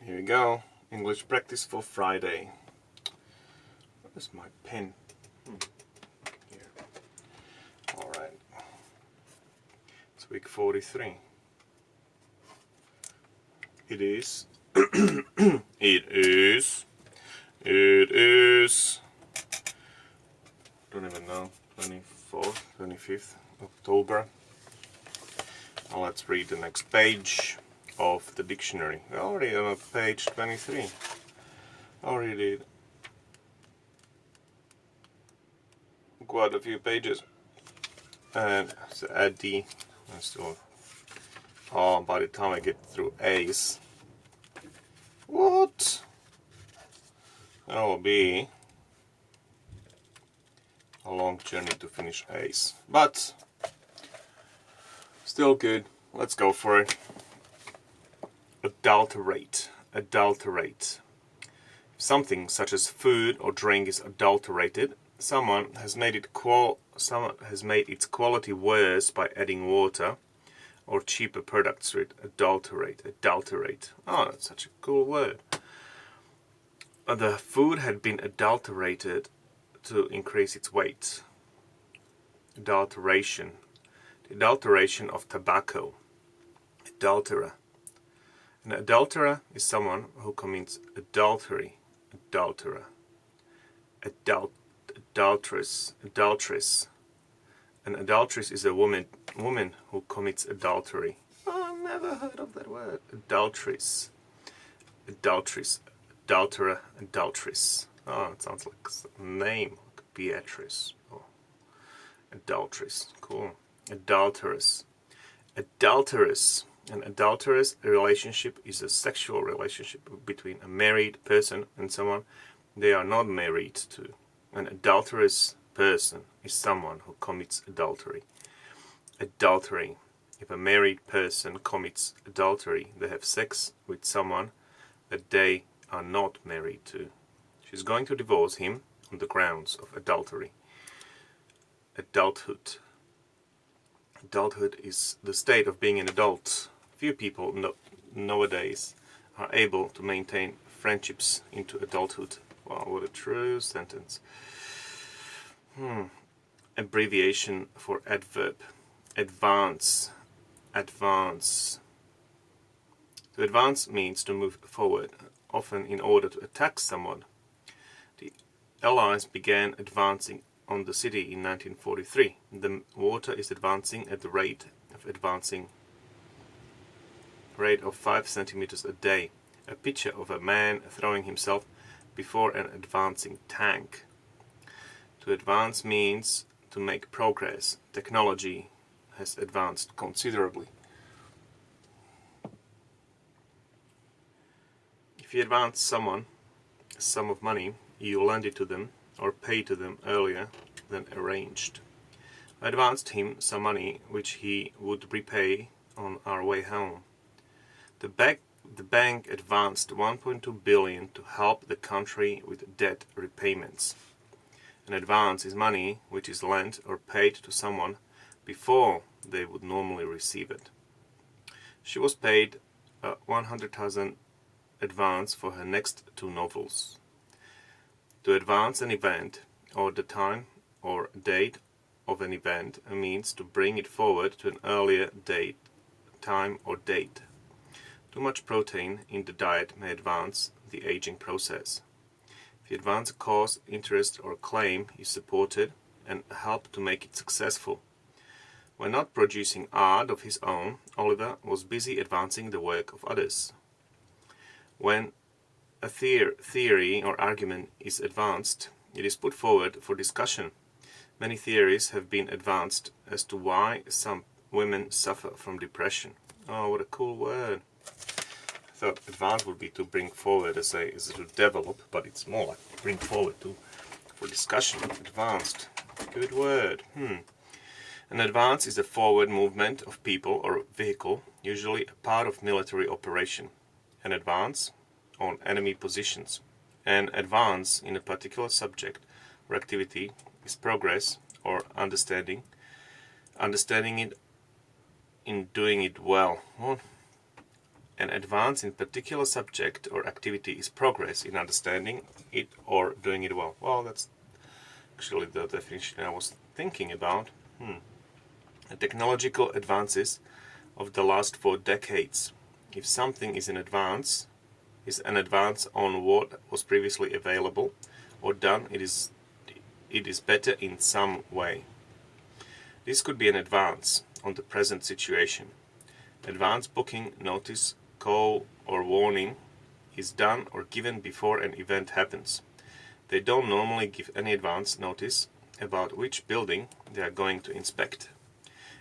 Here we go. English practice for Friday. Where's my pen? Here. Alright. It's week 43. It is. It is. Don't even know. 24th, 25th October. Now let's read the next page of the dictionary. We're already on page 23. Already did quite a few pages. And so add D. Still, by the time I get through A's, what? That will be a long journey to finish A's. But still good. Let's go for it. Adulterate. Adulterate. If something such as food or drink is adulterated, someone has made its quality worse by adding water or cheaper products to it. Adulterate. Adulterate. Oh, that's such a cool word. The food had been adulterated to increase its weight. Adulteration. The adulteration of tobacco. Adulterer. An adulterer is someone who commits adultery. Adulterer. Adulteress. Adulteress. An adulteress is a woman who commits adultery. Oh, I've never heard of that word. Adulteress. Adulteress. Adulterer. Adulteress. Oh, it sounds like a name, like Beatrice. Oh. Adulteress. Cool. Adulteress. Adulteress. An adulterous relationship is a sexual relationship between a married person and someone they are not married to. An adulterous person is someone who commits adultery. Adultery. If a married person commits adultery, they have sex with someone that they are not married to. She's going to divorce him on the grounds of adultery. Adulthood. Adulthood is the state of being an adult. Few people nowadays are able to maintain friendships into adulthood. Wow, what a true sentence. Abbreviation for adverb. Advance. Advance. To advance means to move forward, often in order to attack someone. The Allies began advancing on the city in 1943. The water is advancing at the rate of 5 centimeters a day. A picture of a man throwing himself before an advancing tank. To advance means to make progress. Technology has advanced considerably. If you advance someone a sum of money, you lend it to them or pay to them earlier than arranged. I advanced him some money which he would repay on our way home. The bank advanced 1.2 billion to help the country with debt repayments. An advance is money which is lent or paid to someone before they would normally receive it. She was paid 100,000 advance for her next 2 novels. To advance an event, or the time or date of an event, means to bring it forward to an earlier date, time or date. Too much protein in the diet may advance the aging process. If you advance a cause, interest or claim, you support it and help to make it successful. When not producing art of his own, Oliver was busy advancing the work of others. When a theory or argument is advanced, it is put forward for discussion. Many theories have been advanced as to why some women suffer from depression. Oh, what a cool word. I thought advance would be to bring forward as to develop, but it's more like bring forward for discussion. Advanced. Good word. An advance is a forward movement of people or vehicle, usually a part of military operation. An advance on enemy positions. An advance in a particular subject or activity is progress or understanding it in doing it well. An advance in particular subject or activity is progress in understanding it or doing it well. Well, that's actually the definition I was thinking about. The technological advances of the last 4 decades. If something is an advance on what was previously available or done, it is better in some way. This could be an advance on the present situation. Advance booking notice, call or warning is done or given before an event happens. They don't normally give any advance notice about which building they are going to inspect.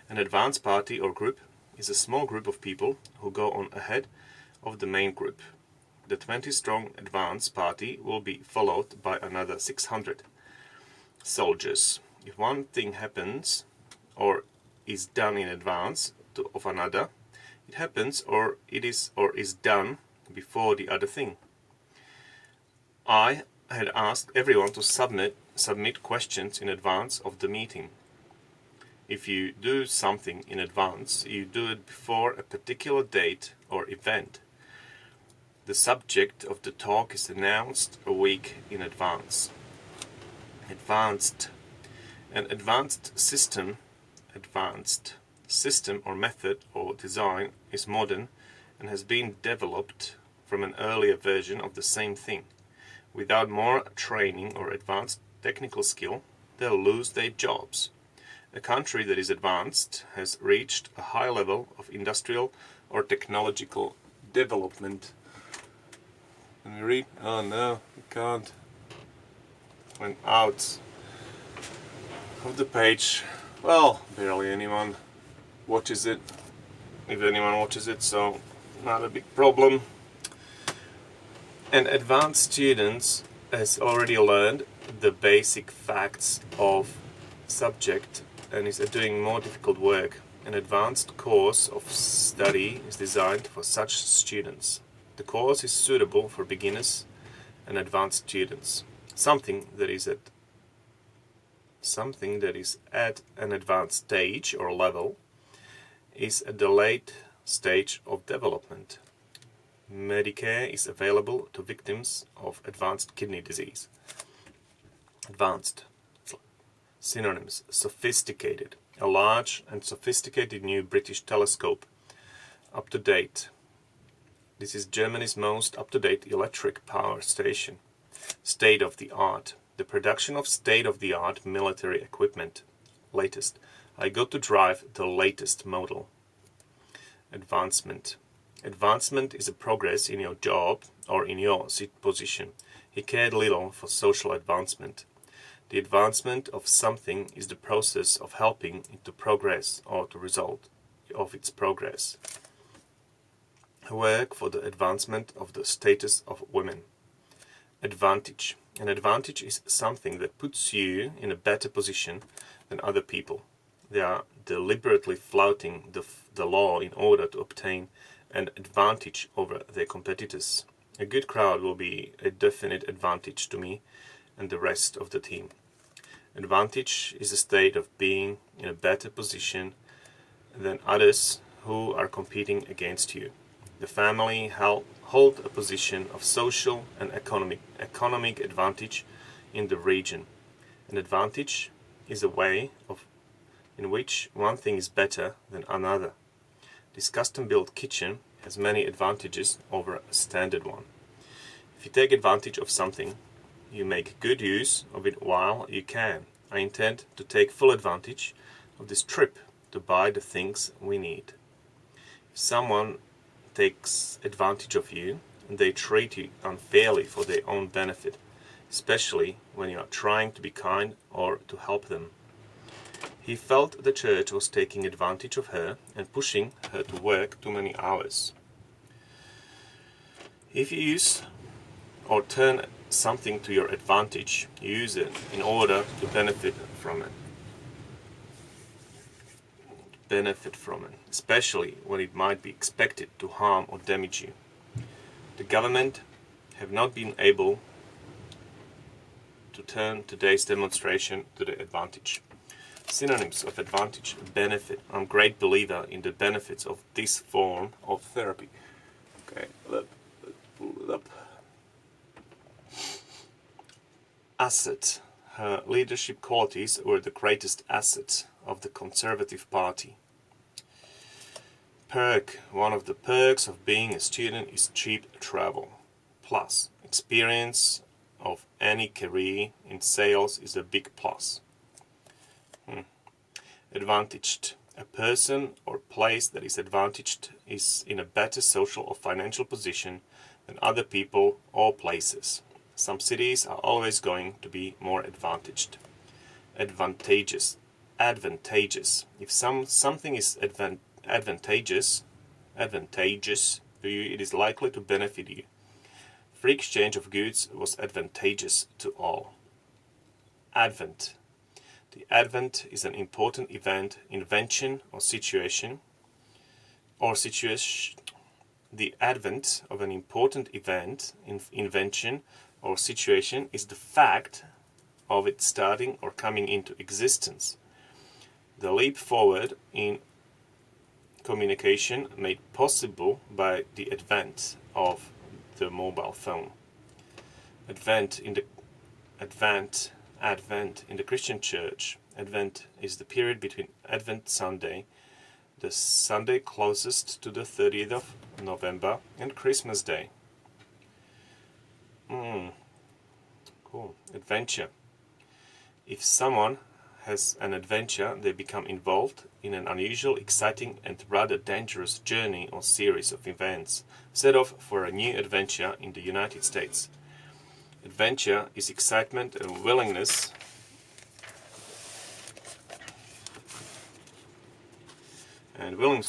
An advance party or group is a small group of people who go on ahead of the main group. The 20-strong advance party will be followed by another 600 soldiers. If one thing happens or is done in advance of another, it happens or is done before the other thing. I had asked everyone to submit questions in advance of the meeting. If you do something in advance, you do it before a particular date or event. The subject of the talk is announced a week in advance. Advanced. An advanced system or method or design is modern and has been developed from an earlier version of the same thing. Without more training or advanced technical skill, they'll lose their jobs. A country that is advanced has reached a high level of industrial or technological development. Can we read? Oh no, we can't. Went out of the page. Well, barely anyone watches it, if anyone watches it, so not a big problem. And advanced students has already learned the basic facts of subject and is doing more difficult work. An advanced course of study is designed for such students. The course is suitable for beginners and advanced students. Something that is at an advanced stage or level is at the late stage of development. Medicare is available to victims of advanced kidney disease. Advanced. Synonyms: sophisticated. A large and sophisticated new British telescope. Up to date. This is Germany's most up-to-date electric power station. State of the art. The production of state-of-the-art military equipment. Latest. I got to drive the latest model. Advancement. Advancement is a progress in your job or in your position. He cared little for social advancement. The advancement of something is the process of helping it to progress or the result of its progress. Work for the advancement of the status of women. Advantage. An advantage is something that puts you in a better position than other people. They are deliberately flouting the law in order to obtain an advantage over their competitors. A good crowd will be a definite advantage to me and the rest of the team. Advantage is a state of being in a better position than others who are competing against you. The family hold a position of social and economic advantage in the region. An advantage is a way in which one thing is better than another. This custom-built kitchen has many advantages over a standard one. If you take advantage of something, you make good use of it while you can. I intend to take full advantage of this trip to buy the things we need. If someone takes advantage of you and they treat you unfairly for their own benefit, especially when you are trying to be kind or to help them. He felt the church was taking advantage of her and pushing her to work too many hours. If you use or turn something to your advantage, you use it in order to benefit from it. Especially when it might be expected to harm or damage you. The government have not been able to turn today's demonstration to their advantage. Synonyms of advantage: benefit. I'm a great believer in the benefits of this form of therapy. asset. Her leadership qualities were the greatest asset of the Conservative Party. Perk. One of the perks of being a student is cheap travel. Plus, experience of any career in sales is a big plus. Advantaged. A person or place that is advantaged is in a better social or financial position than other people or places. Some cities are always going to be more advantaged. Advantageous. Advantageous. If something is advantageous to you, it is likely to benefit you. Free exchange of goods was advantageous to all. Advent. The advent is an important event, invention, or situation. The advent of an important event, invention, or situation is the fact of it starting or coming into existence. The leap forward in communication made possible by the advent of the mobile phone. Advent in the Christian Church. Advent is the period between Advent Sunday, the Sunday closest to the 30th of November, and Christmas Day. Cool. Adventure. If someone has an adventure, they become involved in an unusual, exciting, and rather dangerous journey or series of events, set off for a new adventure in the United States. Adventure is excitement and willingness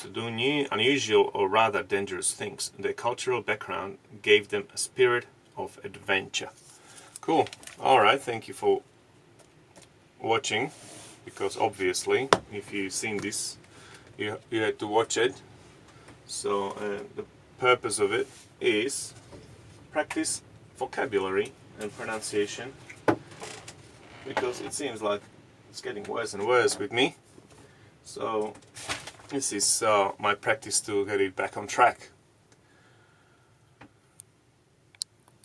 to do new, unusual, or rather dangerous things. Their cultural background gave them a spirit of adventure. Cool. Alright, thank you for watching, because obviously if you've seen this you had to watch it. So the purpose of it is practice vocabulary and pronunciation, because it seems like it's getting worse and worse with me. So this is my practice to get it back on track.